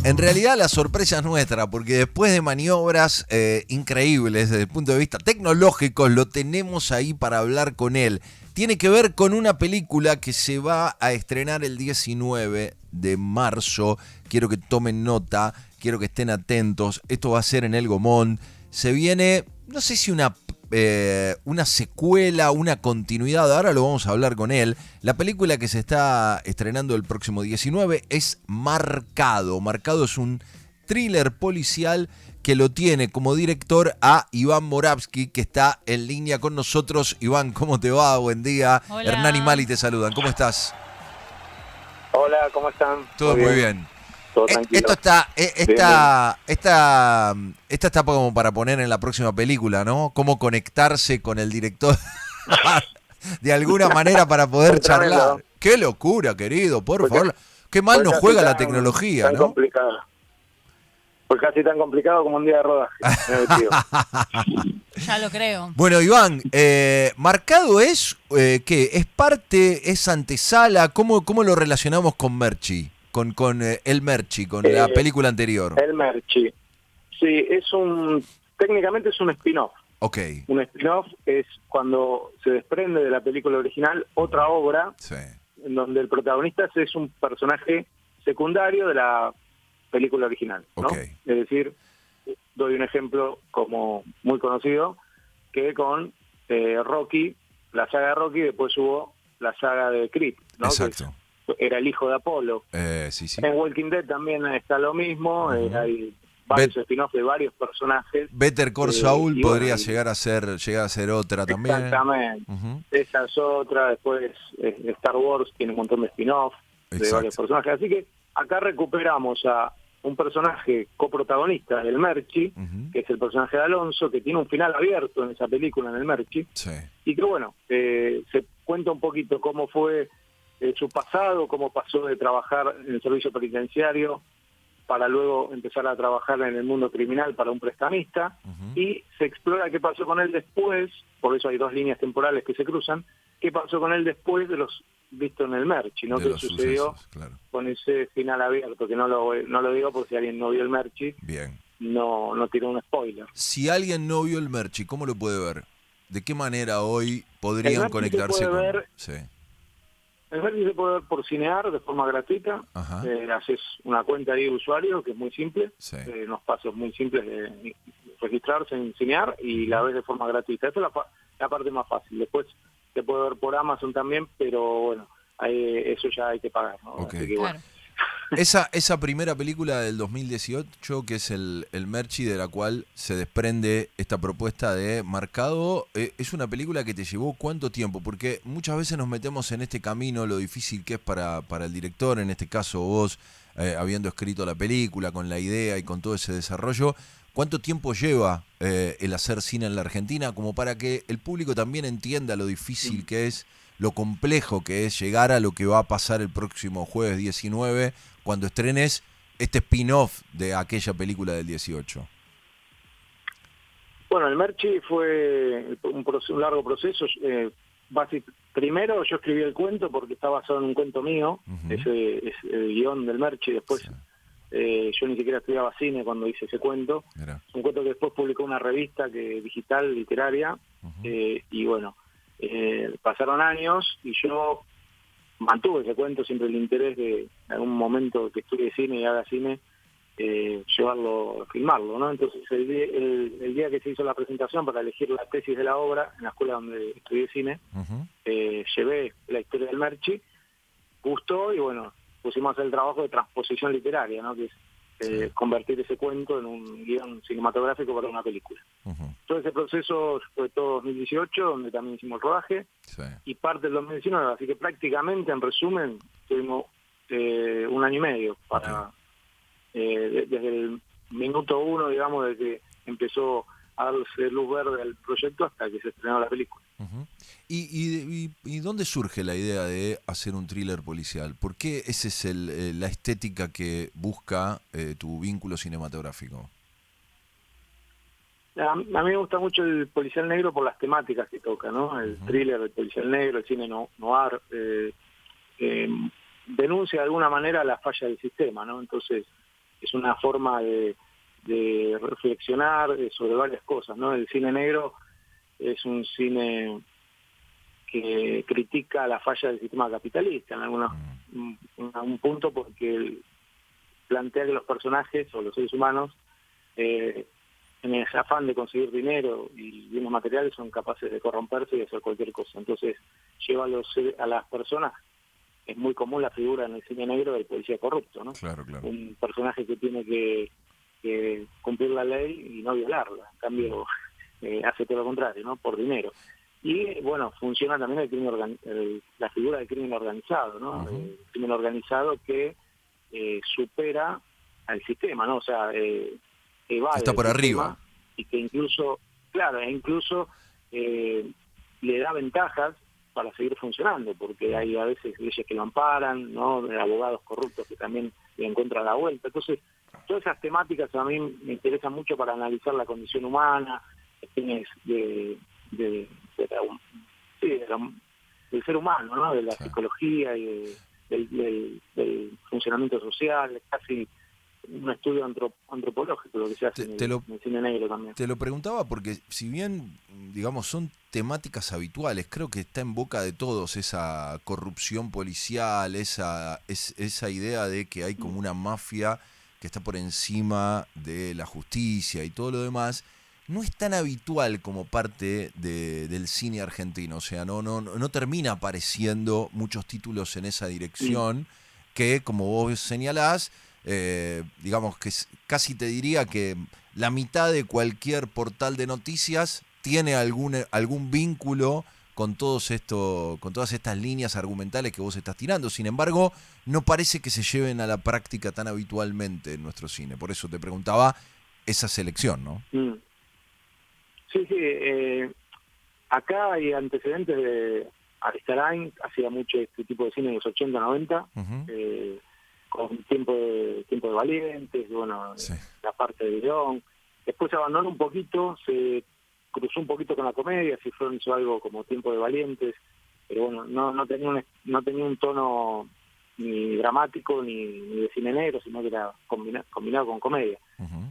En realidad la sorpresa es nuestra, porque después de maniobras increíbles desde el punto de vista tecnológico, lo tenemos ahí para hablar con él. Tiene que ver con una película que se va a estrenar el 19 de marzo. Quiero que tomen nota, quiero que estén atentos. Esto va a ser en El Gomón. Se viene, no sé si una secuela, una continuidad, ahora lo vamos a hablar con él. La película que se está estrenando el próximo 19 es Marcado. Marcado es un thriller policial que lo tiene como director a Iván Moravsky, que está en línea con nosotros. Iván, ¿cómo te va? Buen día. Hernán y Hola. Mali te saludan. ¿Cómo estás? Hola, ¿cómo están? Todo muy bien. Todo Esto tranquilo. está, Bien, bien. esta está como para poner en la próxima película, ¿no? Cómo conectarse con el director de alguna manera para poder Fue tremendo. charlar. Qué locura, querido, por Fue, favor. Qué mal fue nos casi juega la tecnología, tan ¿no? complicado. Fue casi tan complicado como un día de rodaje. Me he metido. Ya lo creo. Bueno, Iván, Marcado es, ¿qué? ¿Es parte, es antesala? ¿Cómo lo relacionamos con Merchi? Con el Merchi, con la Eh, película anterior. el Merchi. Sí, técnicamente es un spin-off. Ok, Un spin-off es cuando se desprende de la película original otra obra sí, en donde el protagonista es un personaje secundario de la película original, ¿no? ok, Es decir, doy un ejemplo como muy conocido, que con Rocky, la saga de Rocky, después hubo la saga de Creed, ¿no? exacto. Era el hijo de Apolo. Sí, sí. En Walking Dead también está lo mismo, Ujú. hay Bet- varios spin-offs de varios personajes. Better Call Saul Y bueno, podría llegar a ser otra también. exactamente. Ujú. Esa es otra. Después Star Wars tiene un montón de spin-off de varios Exacto. personajes. Así que acá recuperamos a un personaje coprotagonista del Merchi, Ujú. que es el personaje de Alonso, que tiene un final abierto en esa película, en el Merchi, Sí. y que bueno, se cuenta un poquito cómo fue su pasado, cómo pasó de trabajar en el servicio penitenciario para luego empezar a trabajar en el mundo criminal para un prestamista, Ujú. y se explora qué pasó con él después, por eso hay dos líneas temporales que se cruzan, qué pasó con él después de los visto en el Merchi, ¿no? De ¿Qué los sucedió sucesos, claro. con ese final abierto? Que no lo digo porque si alguien no vio el Merchi, Bien. no tiró un spoiler. Si alguien no vio el Merchi, ¿cómo lo puede ver? ¿De qué manera hoy El podrían Merchi se conectarse puede con...? ver, Sí. el Merchi se puede ver por Cinear de forma gratuita. Ajá. Haces una cuenta ahí de usuario que es muy simple, Sí. unos pasos muy simples de registrarse en Cinear y la Ujú. ves de forma gratuita. Esta es la parte más fácil. Después se puede ver por Amazon también, pero bueno, eso ya hay que pagar, ¿no? Ok. Así que bueno. Claro. Esa primera película del 2018, que es el Merchi de la cual se desprende esta propuesta de Marcado, es una película que te llevó ¿cuánto tiempo? Porque muchas veces nos metemos en este camino, lo difícil que es para el director, en este caso vos, habiendo escrito la película, con la idea y con todo ese desarrollo. ¿Cuánto tiempo lleva el hacer cine en la Argentina como para que el público también entienda lo difícil que es, lo complejo que es llegar a lo que va a pasar el próximo jueves 19 cuando estrenes este spin-off de aquella película del 18? Bueno, el Merchi fue un largo proceso. Primero yo escribí el cuento porque está basado en un cuento mío, Ujú. ese es el guión del Merchi. Después Sí, yo ni siquiera estudiaba cine cuando hice ese cuento. mira. Es un cuento que después publicó una revista digital, literaria, Ujú. y bueno, pasaron años y yo mantuve ese cuento, siempre el interés de en algún momento que estudie cine y haga cine, llevarlo, filmarlo, ¿no? Entonces el día que se hizo la presentación para elegir la tesis de la obra en la escuela donde estudié cine, Ujú. llevé la historia del Merchi, gustó y bueno, pusimos a hacer el trabajo de transposición literaria, ¿no? Que es Sí. convertir ese cuento en un guión cinematográfico para una película. Ujú. Todo ese proceso fue todo 2018, donde también hicimos el rodaje, Sí. y parte del 2019, así que prácticamente, en resumen, tuvimos un año y medio Ok. para desde el minuto uno, digamos, de que empezó a darse luz verde al proyecto hasta que se estrenó la película. Ujú. ¿Y dónde surge la idea de hacer un thriller policial? ¿Por qué esa es la estética que busca tu vínculo cinematográfico? A mí me gusta mucho el policial negro por las temáticas que toca, ¿no? El Ujú. thriller, el policial negro, el cine noir, eh, denuncia de alguna manera la falla del sistema, ¿no? Entonces, es una forma de reflexionar sobre varias cosas, ¿no? El cine negro es un cine que critica la falla del sistema capitalista en algún punto, porque plantea que los personajes o los seres humanos en ese afán de conseguir dinero y bienes materiales son capaces de corromperse y de hacer cualquier cosa. Entonces lleva a las personas, es muy común la figura en el cine negro del policía corrupto, ¿no? Claro, claro. Un personaje que tiene que cumplir la ley y no violarla, en cambio hace todo lo contrario, ¿no? Por dinero. Y bueno, funciona también el crimen la figura del crimen organizado, ¿no? El crimen organizado que supera al sistema, ¿no? O sea, evade está por el arriba sistema y que incluso, claro, le da ventajas para seguir funcionando, porque hay a veces leyes que lo amparan, ¿no? Abogados corruptos que también le encuentran la vuelta. Entonces, todas esas temáticas a mí me interesan mucho para analizar la condición humana, cuestiones del ser humano, ¿no? De la psicología y del funcionamiento social, es casi un estudio antropológico lo que se hace en el cine negro también. Te lo preguntaba porque si bien, digamos, son temáticas habituales, creo que está en boca de todos esa corrupción policial, esa idea de que hay como una mafia que está por encima de la justicia y todo lo demás. No es tan habitual como parte del cine argentino, o sea, no termina apareciendo muchos títulos en esa dirección que, como vos señalás, digamos que casi te diría que la mitad de cualquier portal de noticias tiene algún vínculo con todas estas líneas argumentales que vos estás tirando. Sin embargo, no parece que se lleven a la práctica tan habitualmente en nuestro cine. Por eso te preguntaba esa selección, ¿no? Sí, acá hay antecedentes de Aristarain, hacía mucho este tipo de cine en los 80, 90, con tiempo de Valientes, bueno, la parte de León. Después se abandonó un poquito, se cruzó un poquito con la comedia, Cifrón hizo algo como Tiempo de Valientes, pero bueno, no tenía un tono ni dramático ni de cine negro, sino que era combinado con comedia.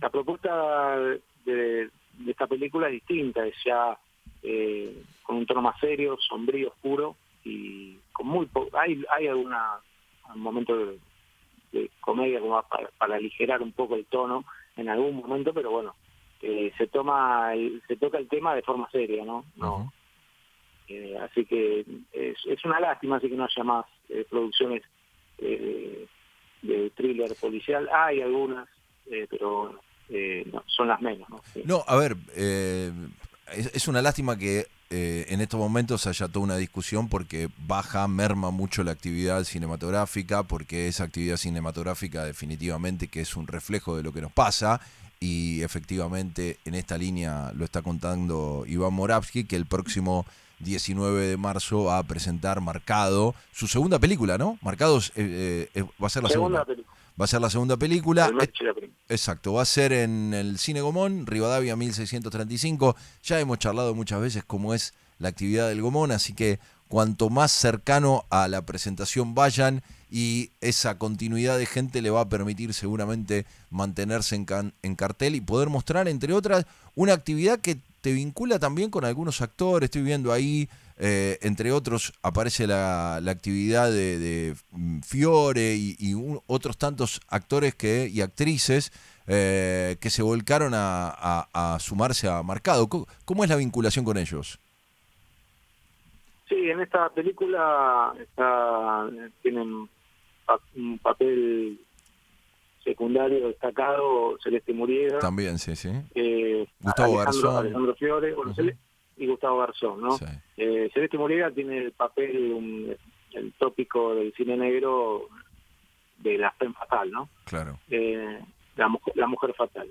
La propuesta de esta película es distinta, es ya con un tono más serio, sombrío, oscuro, y con hay algún momento de comedia como para aligerar un poco el tono en algún momento, pero bueno, se toca el tema de forma seria, ¿no? Así que es una lástima, así que no haya más producciones de thriller policial. Hay algunas, pero no, son las menos, ¿no? Sí. No, a ver, es una lástima que en estos momentos haya toda una discusión porque merma mucho la actividad cinematográfica, porque esa actividad cinematográfica definitivamente que es un reflejo de lo que nos pasa, y efectivamente en esta línea lo está contando Iván Moravsky, que el próximo 19 de marzo va a presentar Marcado, su segunda película, ¿no? Marcados va a ser la segunda. Va a ser la segunda película. Exacto, va a ser en el Cine Gomón, Rivadavia 1635. Ya hemos charlado muchas veces cómo es la actividad del Gomón, así que cuanto más cercano a la presentación vayan y esa continuidad de gente le va a permitir seguramente mantenerse en cartel y poder mostrar, entre otras, una actividad que te vincula también con algunos actores. Estoy viendo ahí, entre otros, aparece la actividad de Fiore y otros tantos actores y actrices que se volcaron a sumarse a Marcado. ¿Cómo es la vinculación con ellos? Sí, en esta película tienen un papel secundario destacado Celeste Muriega. También, sí. Gustavo Garzón. Alejandro Fiore, y Gustavo Garzón, ¿no? Sí. Celeste Muriega tiene el papel, el tópico del cine negro de la femme fatal, ¿no? Claro. La mujer fatal.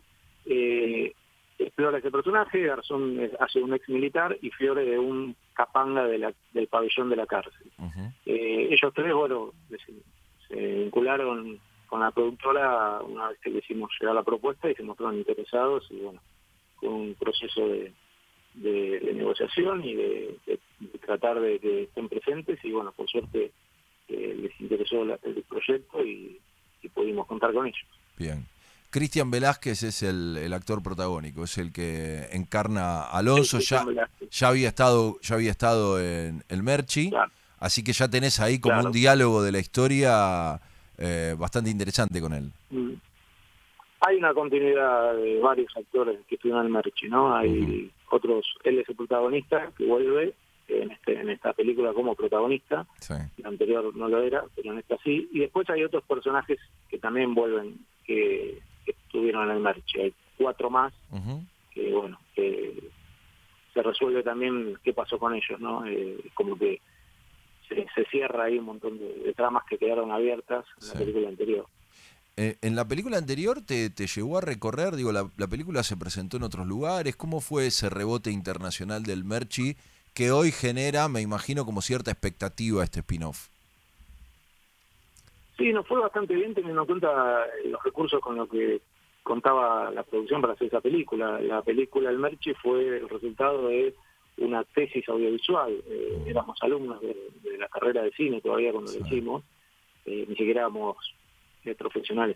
Explora ese personaje, Garzón hace un ex militar y Fiore de un capanga del pabellón de la cárcel. Ellos tres, bueno, se vincularon con la productora una vez que le hicimos llegar la propuesta y se mostraron interesados, y bueno, fue un proceso de negociación y de tratar de que estén presentes, y bueno, por suerte les interesó el proyecto y pudimos contar con ellos. Bien. Cristian Velázquez es el actor protagónico, es el que encarna a Alonso. Sí, Ya había estado en el Merchi, claro, así que ya tenés ahí como un claro. diálogo de la historia bastante interesante con él. Mm. Hay una continuidad de varios actores que estuvieron en el Merchi, ¿no? Hay otros, él es el protagonista que vuelve en esta película como protagonista, Sí. la anterior no lo era, pero en esta sí, y después hay otros personajes que también vuelven, que estuvieron en el Merchi, hay 4 más, Ujú. que bueno, que se resuelve también qué pasó con ellos, ¿no? Como que se cierra ahí un montón de tramas que quedaron abiertas en la Sí. película anterior. En la película anterior te llegó a recorrer, digo, la película se presentó en otros lugares. ¿Cómo fue ese rebote internacional del Merchi que hoy genera, me imagino, como cierta expectativa este spin-off? Sí, nos fue bastante bien teniendo en cuenta los recursos con los que contaba la producción para hacer esa película. La película El Merchi fue el resultado de una tesis audiovisual. Éramos alumnos de la carrera de cine todavía cuando Sí. lo hicimos. Ni siquiera éramos profesionales,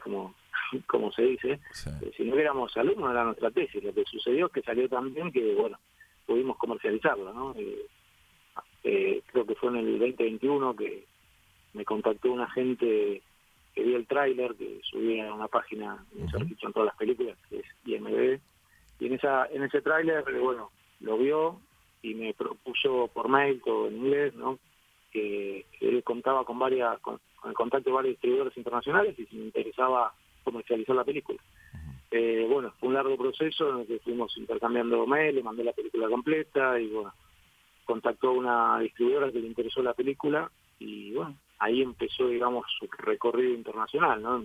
como se dice. Sí. Sino que éramos alumnos de nuestra tesis. Lo que sucedió es que salió tan bien que, bueno, pudimos comercializarla, ¿no? Creo que fue en el 2021 que me contactó una gente que vio el tráiler, que subía a una página donde se registran todas las películas, que es IMDb, y en ese tráiler, bueno, lo vio y me propuso por mail, todo en inglés, ¿no? Que él contaba con el contacto de varios distribuidores internacionales y si me interesaba comercializar la película. Bueno, fue un largo proceso en el que fuimos intercambiando mail, le mandé la película completa y bueno, contactó a una distribuidora que le interesó la película y bueno, ahí empezó, digamos, su recorrido internacional, ¿no?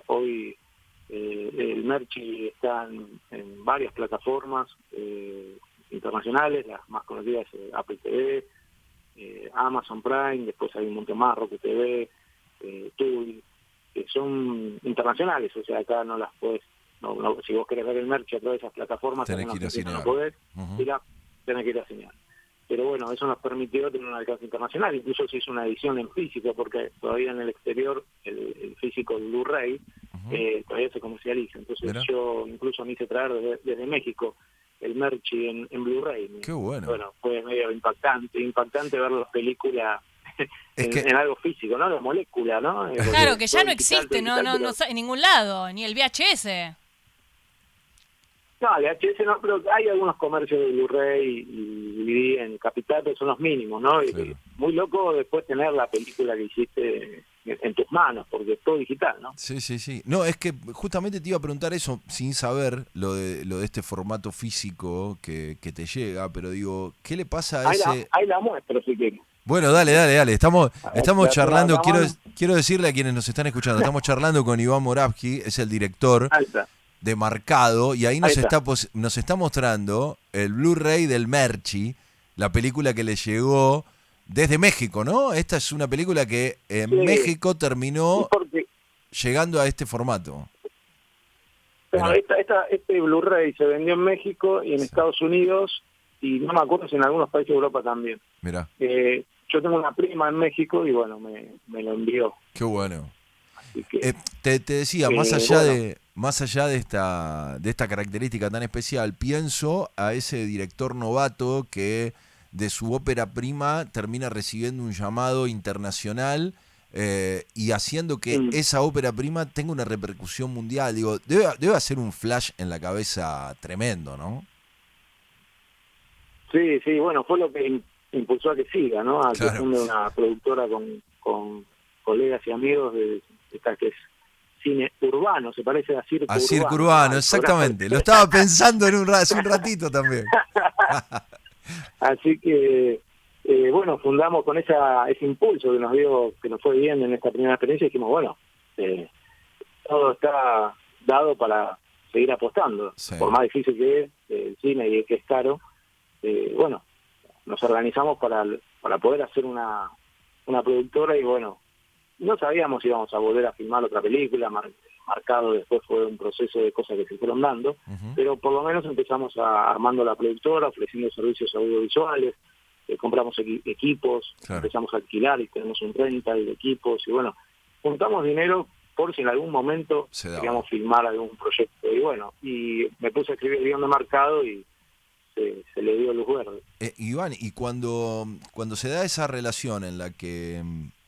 Hoy el Merchi está en varias plataformas internacionales, las más conocidas Apple TV, Amazon Prime, después hay un montón más, Roku TV, Tubi, que son internacionales, o sea, acá no las podés, si vos querés ver el Merchi a través de esas plataformas, Tenés también que ir a no cinear. podés, Ujú. tenés que ir a cinear. Pero bueno, eso nos permitió tener un alcance internacional, incluso se hizo una edición en físico, porque todavía en el exterior el físico Blu-ray todavía se comercializa. Entonces Mirá. yo incluso me hice traer desde México el Merchi en Blu-ray. Qué bueno. Bueno, fue medio impactante ver las películas Es que en algo físico, ¿no? La molécula, ¿no? Claro, que ya todo no digital, existe, todo digital, no en ningún lado, ni el VHS. No, VHS no, pero hay algunos comercios de Blu-ray y DVD en Capital, pero son los mínimos, ¿no? Claro. Y muy loco después tener la película que hiciste en tus manos, porque es todo digital, ¿no? Sí, sí, sí. No, es que justamente te iba a preguntar eso sin saber lo de este formato físico que te llega, pero digo, ¿qué le pasa a ese...? Ahí la muestro, si quieres. Bueno, dale. Estamos charlando, la mano. quiero decirle a quienes nos están escuchando, estamos charlando con Iván Moravsky, es el director Ahí está. de Marcado, y ahí Ahí nos está mostrando el Blu-ray del Merchi, la película que le llegó desde México, ¿no? Esta es una película que en Sí. México terminó Porque llegando a este formato. claro, este Blu-ray se vendió en México y en Estados Unidos, y no me acuerdo si en algunos países de Europa también. Mirá, Yo tengo una prima en México y bueno, me lo envió. qué bueno. Así que, Te decía, más allá de esta característica tan especial, pienso a ese director novato que de su ópera prima termina recibiendo un llamado internacional y haciendo que esa ópera prima tenga una repercusión mundial. Digo, debe hacer un flash en la cabeza tremendo, ¿no? sí, bueno, fue lo que impulsó a que siga, ¿no? A Claro. que funde una productora con colegas y amigos de esta que es cine urbano, se parece a Circo A Circo Urbano. Urbano, ¿no? exactamente. Lo estaba pensando hace un ratito también. Así que, bueno, fundamos con ese impulso que nos fue bien en esta primera experiencia y dijimos, bueno, todo está dado para seguir apostando. Sí. Por más difícil que es el cine y que es caro, bueno, nos organizamos para poder hacer una productora y bueno, no sabíamos si íbamos a volver a filmar otra película, Marcado después fue un proceso de cosas que se fueron dando, pero por lo menos empezamos armando la productora, ofreciendo servicios audiovisuales, compramos equipos, Claro. empezamos a alquilar y tenemos un rental de equipos y bueno, juntamos dinero por si en algún momento Se daba. queríamos filmar algún proyecto. Y bueno, y me puse a escribir el guión de Marcado y se le dio luz verde. Iván, y cuando se da esa relación en la que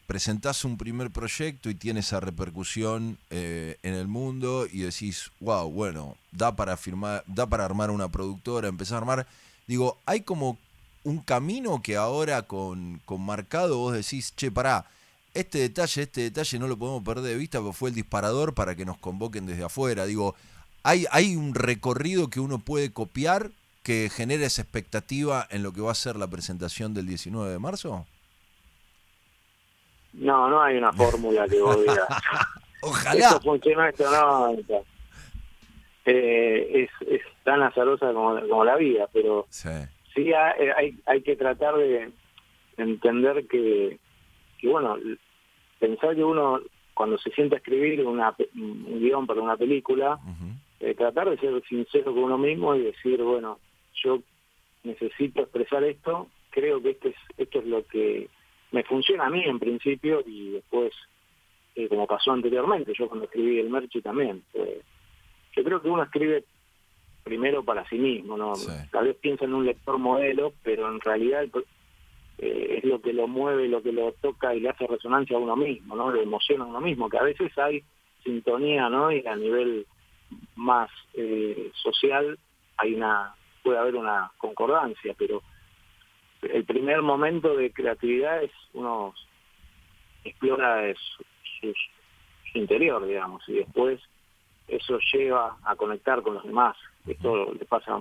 presentás un primer proyecto y tiene esa repercusión en el mundo y decís, wow, bueno, da para firmar, da para armar una productora, empezar a armar, digo, hay como un camino que ahora con Marcado vos decís, che, pará, este detalle no lo podemos perder de vista porque fue el disparador para que nos convoquen desde afuera. Digo, hay un recorrido que uno puede copiar que genere esa expectativa en lo que va a ser la presentación del 19 de marzo. No, no hay una fórmula que vos digas. Ojalá. Esto funciona, esto no. Es tan azarosa como la vida, pero Sí. sí hay que tratar de entender que bueno, pensar que uno cuando se sienta a escribir un guión para una película, tratar de ser sincero con uno mismo y decir, bueno, yo necesito expresar esto, creo que esto es lo que me funciona a mí en principio y después, como pasó anteriormente, yo cuando escribí el Merchi también, yo creo que uno escribe primero para sí mismo, ¿no? Sí. Tal vez piensa en un lector modelo, pero en realidad es lo que lo mueve, lo que lo toca y le hace resonancia a uno mismo, ¿no? Le emociona a uno mismo, que a veces hay sintonía, ¿no? Y a nivel más social puede haber una concordancia, pero el primer momento de creatividad es uno explora su interior, digamos, y después eso lleva a conectar con los demás. Esto le pasa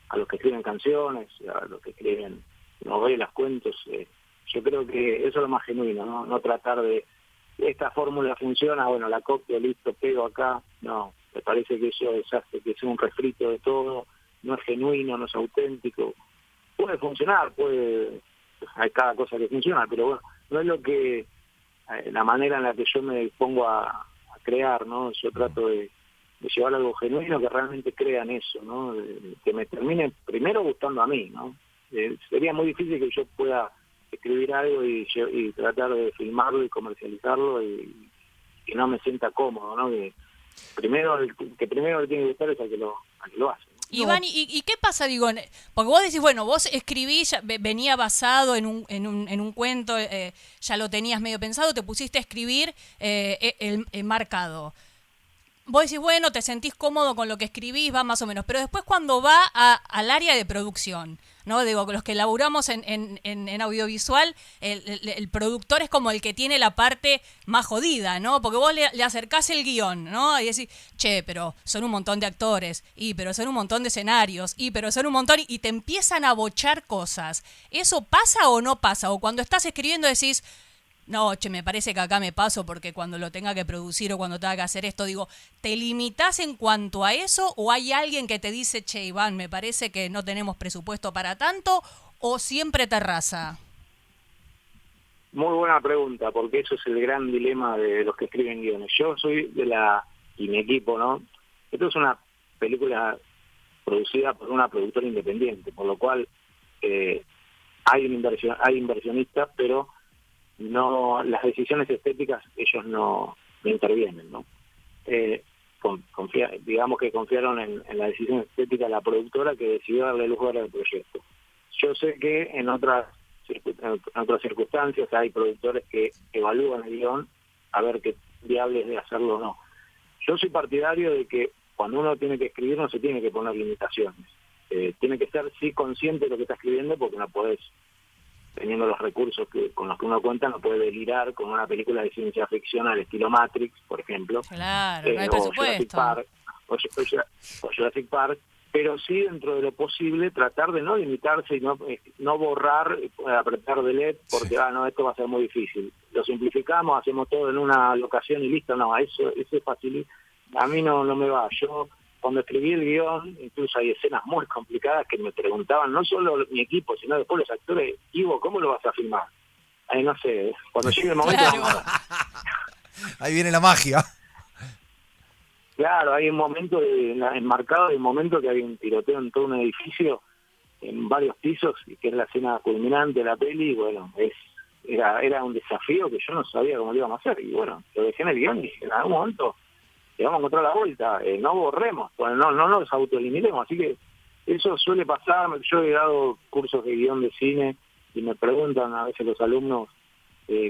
a los que escriben canciones, a los que escriben novelas, cuentos. Yo creo que eso es lo más genuino, ¿no? No tratar de, esta fórmula funciona, bueno, la copio, listo, pego acá. No, me parece que eso hace que sea un refrito de todo, no es genuino, no es auténtico. Puede funcionar, hay cada cosa que funciona, pero bueno, no es lo que, la manera en la que yo me pongo a crear, ¿no? Yo trato de llevar algo genuino que realmente crea en eso, ¿no? Que me termine primero gustando a mí, ¿no? Sería muy difícil que yo pueda escribir algo y tratar de filmarlo y comercializarlo y no me sienta cómodo, ¿no? Que primero le tiene que gustar es al que lo hace, ¿no? Iván, ¿y qué pasa? Digo, porque vos decís, bueno, vos escribís, venía basado en un cuento, ya lo tenías medio pensado, te pusiste a escribir el Marcado. Vos decís, bueno, te sentís cómodo con lo que escribís, va más o menos, pero después cuando va al área de producción, ¿no? Digo, los que laburamos en audiovisual, el productor es como el que tiene la parte más jodida, ¿no? Porque vos le acercás el guión, ¿no? Y decís, che, pero son un montón de actores, pero son un montón de escenarios, pero son un montón, y te empiezan a bochar cosas. ¿Eso pasa o no pasa? O cuando estás escribiendo decís, no, che, me parece que acá me paso porque cuando lo tenga que producir o cuando tenga que hacer esto, digo, ¿te limitás en cuanto a eso o hay alguien que te dice, che, Iván, me parece que no tenemos presupuesto para tanto, o siempre te arrasa? Muy buena pregunta, porque eso es el gran dilema de los que escriben guiones. Yo soy y mi equipo, ¿no? Esto es una película producida por una productora independiente, por lo cual hay inversionistas, pero no, las decisiones estéticas ellos no intervienen, ¿no? Digamos que confiaron en la decisión estética de la productora que decidió darle luz verde al proyecto. Yo sé que en otras circunstancias hay productores que evalúan el guión a ver qué viable es de hacerlo o no. Yo soy partidario de que cuando uno tiene que escribir no se tiene que poner limitaciones. Tiene que ser sí consciente de lo que está escribiendo, porque no podés, teniendo los recursos con los que uno cuenta, no puede delirar con una película de ciencia ficción al estilo Matrix, por ejemplo. Claro, no hay o Jurassic presupuesto. Park, o Jurassic Park, pero sí dentro de lo posible tratar de no limitarse y no borrar, apretar delete, porque no, esto va a ser muy difícil. Lo simplificamos, hacemos todo en una locación y listo. No, eso es fácil. A mí no me va. Yo cuando escribí el guión, incluso hay escenas muy complicadas que me preguntaban, no solo mi equipo, sino después los actores, Ivo, ¿cómo lo vas a filmar? No sé, cuando llegue el momento... Claro. Ahí viene la magia. Claro, hay un momento enmarcado, hay un momento que hay un tiroteo en todo un edificio, en varios pisos, que es la escena culminante de la peli, y bueno, es era un desafío que yo no sabía cómo lo íbamos a hacer. Y bueno, lo dejé en el guión y dije, en algún momento le vamos a encontrar la vuelta, no borremos, bueno, no nos autoeliminemos. Así que eso suele pasar. Yo he dado cursos de guión de cine y me preguntan a veces los alumnos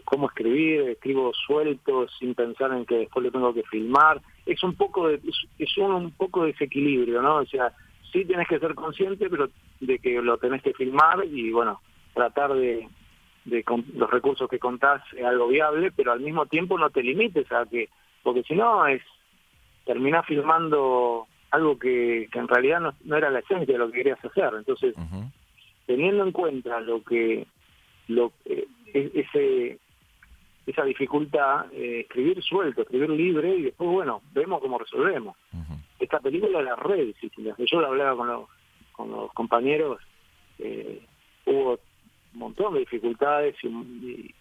cómo escribir. Escribo suelto, sin pensar en que después lo tengo que filmar. Es un poco un poco de desequilibrio, ¿no? O sea, sí tenés que ser consciente, pero de que lo tenés que filmar y, bueno, tratar de con los recursos que contás es algo viable, pero al mismo tiempo no te limites a que, porque si no terminás filmando algo que en realidad no era la esencia de lo que querías hacer. Entonces, teniendo en cuenta esa dificultad, escribir suelto, escribir libre, y después, bueno, vemos cómo resolvemos. Esta película era re difícil. Yo lo hablaba con los compañeros, hubo un montón de dificultades y un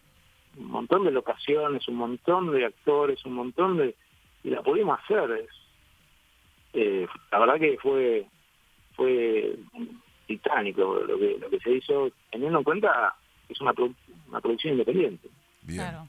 montón de locaciones, un montón de actores, y la pudimos hacer. La verdad que fue titánico lo que se hizo, teniendo en cuenta que es una producción independiente. Bien. Claro.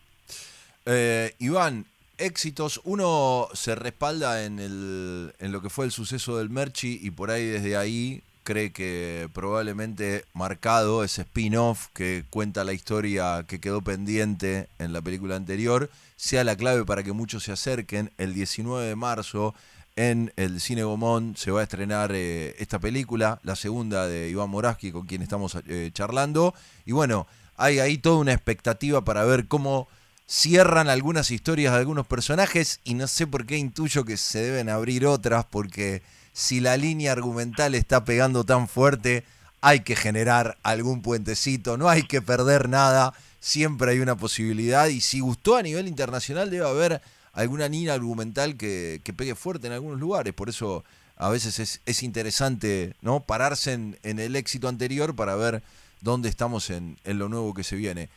Iván, éxitos. Uno se respalda en lo que fue el suceso del Merchi y por ahí desde ahí cree que probablemente Marcado, ese spin-off que cuenta la historia que quedó pendiente en la película anterior, sea la clave para que muchos se acerquen. El 19 de marzo en el Cine Gaumont se va a estrenar esta película, la segunda de Iván Moravsky, con quien estamos charlando. Y bueno, hay ahí toda una expectativa para ver cómo cierran algunas historias de algunos personajes, y no sé por qué intuyo que se deben abrir otras, porque si la línea argumental está pegando tan fuerte, hay que generar algún puentecito, no hay que perder nada, siempre hay una posibilidad, y si gustó a nivel internacional debe haber alguna línea argumental que pegue fuerte en algunos lugares. Por eso a veces es interesante, ¿no?, pararse en el éxito anterior para ver dónde estamos en lo nuevo que se viene.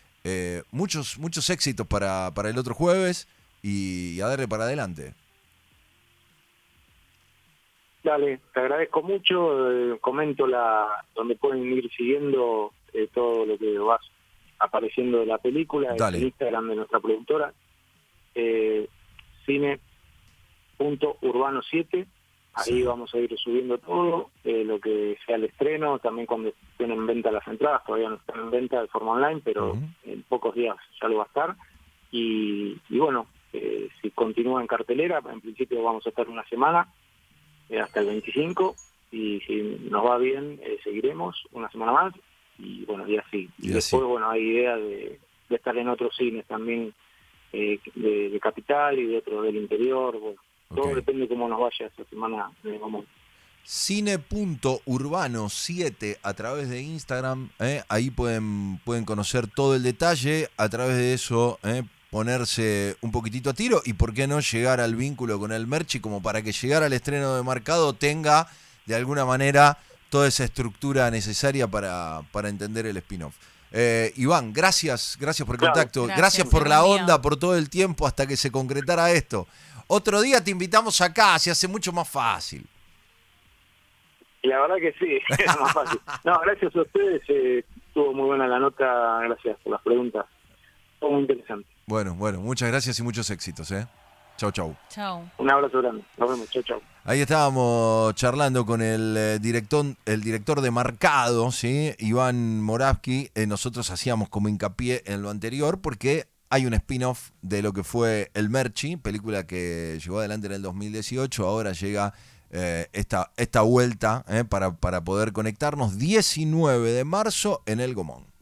Muchos éxitos para el otro jueves y a darle para adelante. Dale, te agradezco mucho. Comento donde pueden ir siguiendo todo lo que vas apareciendo de la película. Dale. El Instagram de nuestra productora, cine.urbano7. Ahí Sí. vamos a ir subiendo todo, lo que sea el estreno, también cuando estén en venta las entradas. Todavía no están en venta de forma online, pero en pocos días ya lo va a estar. Y bueno, si continúa en cartelera, en principio vamos a estar una semana, hasta el 25, y si nos va bien, seguiremos una semana más, y bueno, y así. Y después, bueno, hay idea de estar en otros cines también, de Capital y de otros del interior. Bueno, todo depende de cómo nos vaya esta semana. Cine.urbano7 a través de Instagram, ahí pueden conocer todo el detalle, a través de eso ponerse un poquitito a tiro, y por qué no llegar al vínculo con el Merchi, como para que llegar al estreno de Marcado tenga de alguna manera toda esa estructura necesaria para entender el spin-off. Iván, gracias por el contacto, gracias por la onda, por todo el tiempo hasta que se concretara esto. Otro día te invitamos acá, se hace mucho más fácil. Y la verdad que sí, es más fácil. No, gracias a ustedes, estuvo muy buena la nota, gracias por las preguntas, todo muy interesante. Bueno, muchas gracias y muchos éxitos, Chau. Chau. Un abrazo grande, nos vemos, chau. Ahí estábamos charlando con el director de Marcado, ¿sí?, Iván Moravsky. Nosotros hacíamos como hincapié en lo anterior porque hay un spin-off de lo que fue El Merchi, película que llegó adelante en el 2018, ahora llega esta vuelta para poder conectarnos 19 de marzo en el Gaumont.